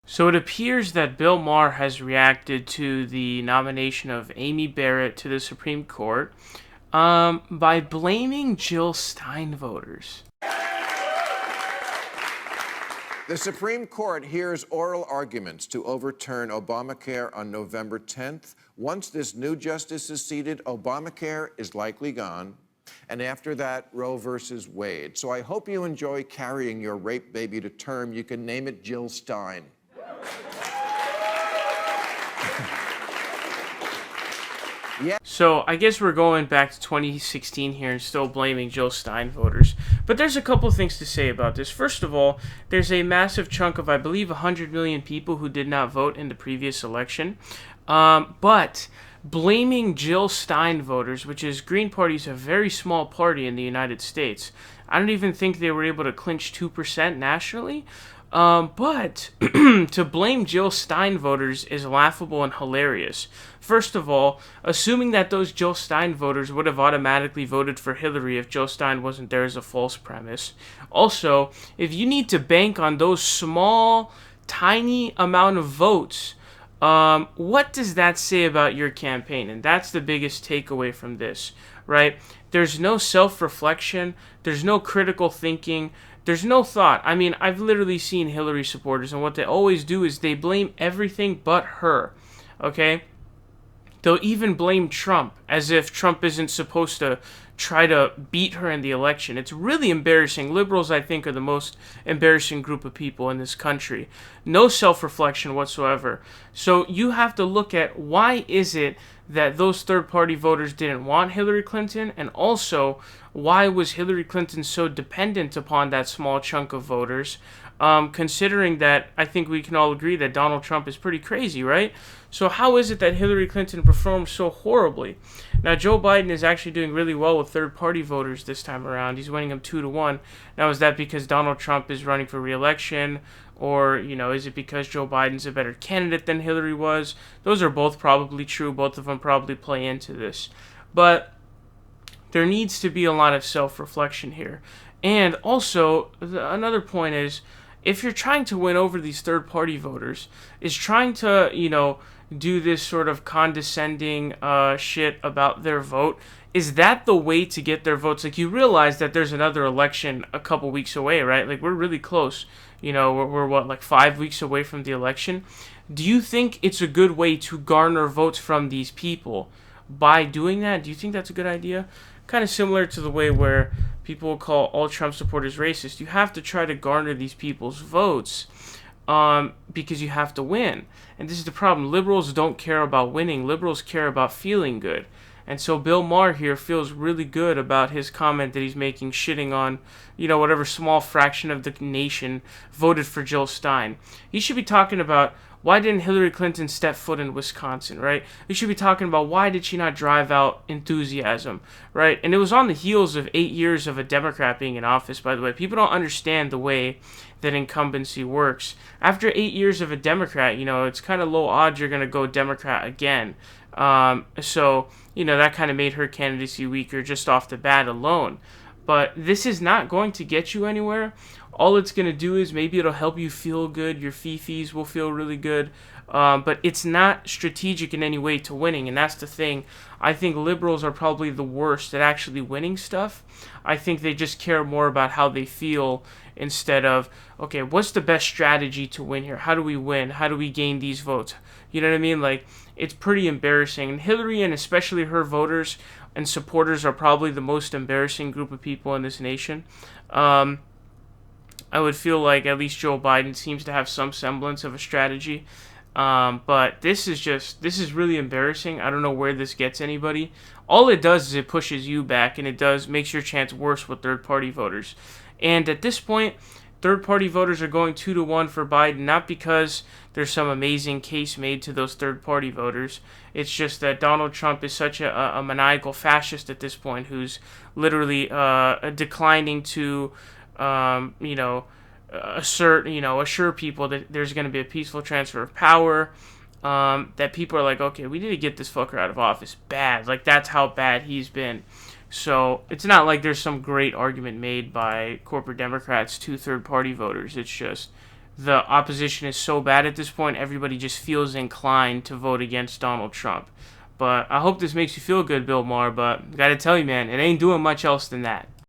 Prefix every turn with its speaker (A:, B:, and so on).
A: So it appears that Bill Maher has reacted to the nomination of Amy Barrett to the Supreme Court by blaming Jill Stein voters.
B: The Supreme Court hears oral arguments to overturn Obamacare on November 10th. Once this new justice is seated, Obamacare is likely gone. And after that, Roe versus Wade. So I hope you enjoy carrying your rape baby to term. You can name it Jill Stein.
A: Yeah. So I guess we're going back to 2016 here and still blaming Jill Stein voters. But there's a couple things to say about this. First of all, there's a massive chunk of, I believe, 100 million people who did not vote in the previous election. But blaming Jill Stein voters, which is Green Party's a very small party in the United States. I don't even think they were able to clinch 2% nationally. But to blame Jill Stein voters is laughable and hilarious. First of all, assuming that those Jill Stein voters would have automatically voted for Hillary if Jill Stein wasn't there is a false premise. Also, if you need to bank on those small, tiny amount of votes, what does that say about your campaign? And that's the biggest takeaway from this, right? There's no self-reflection. There's no critical thinking. There's no thought. I mean, I've literally seen Hillary supporters, and what they always do is they blame everything but her, okay? They'll even blame Trump, as if Trump isn't supposed to try to beat her in the election. It's really embarrassing. Liberals, I think, are the most embarrassing group of people in this country. No self-reflection whatsoever. So you have to look at why is it that those third-party voters didn't want Hillary Clinton, and also why was Hillary Clinton so dependent upon that small chunk of voters, considering that I think we can all agree that Donald Trump is pretty crazy, right? So how is it that Hillary Clinton performed so horribly? Now, Joe Biden is actually doing really well with third-party voters this time around. He's winning them 2-1. Now, is that because Donald Trump is running for re-election? Or, is it because Joe Biden's a better candidate than Hillary was? Those are both probably true. Both of them probably play into this. But there needs to be a lot of self-reflection here. And also, another point is, if you're trying to win over these third-party voters, is trying to, do this sort of condescending shit about their vote, is that the way to get their votes? Like, you realize that there's another election a couple weeks away, right? Like, we're really close. We're what, like 5 weeks away from the election? Do you think it's a good way to garner votes from these people by doing that? Do you think that's a good idea? Kind of similar to the way where people will call all Trump supporters racist. You have to try to garner these people's votes because you have to win. And this is the problem. Liberals don't care about winning. Liberals care about feeling good. And so Bill Maher here feels really good about his comment that he's making, shitting on, whatever small fraction of the nation voted for Jill Stein. He should be talking about, why didn't Hillary Clinton step foot in Wisconsin, right? We should be talking about, why did she not drive out enthusiasm, right? And it was on the heels of 8 years of a Democrat being in office, by the way. People don't understand the way that incumbency works. After 8 years of a Democrat, it's kind of low odds you're going to go Democrat again. So that kind of made her candidacy weaker just off the bat alone. But this is not going to get you anywhere. All it's going to do is maybe it'll help you feel good. Your fifis will feel really good. But it's not strategic in any way to winning. And that's the thing. I think liberals are probably the worst at actually winning stuff. I think they just care more about how they feel instead of, okay, what's the best strategy to win here? How do we win? How do we gain these votes? You know what I mean? Like, it's pretty embarrassing. And Hillary, and especially her voters and supporters, are probably the most embarrassing group of people in this nation. I would feel like at least Joe Biden seems to have some semblance of a strategy. But this is really embarrassing. I don't know where this gets anybody. All it does is it pushes you back, and it makes your chance worse with third-party voters. And at this point, third-party voters are going 2-1 for Biden, not because there's some amazing case made to those third-party voters. It's just that Donald Trump is such a maniacal fascist at this point, who's literally declining to, assure people that there's going to be a peaceful transfer of power. That people are like, okay, we need to get this fucker out of office bad. Like, that's how bad he's been. So it's not like there's some great argument made by corporate Democrats to third-party voters. It's just the opposition is so bad at this point, everybody just feels inclined to vote against Donald Trump. But I hope this makes you feel good, Bill Maher, but I gotta tell you, man, it ain't doing much else than that.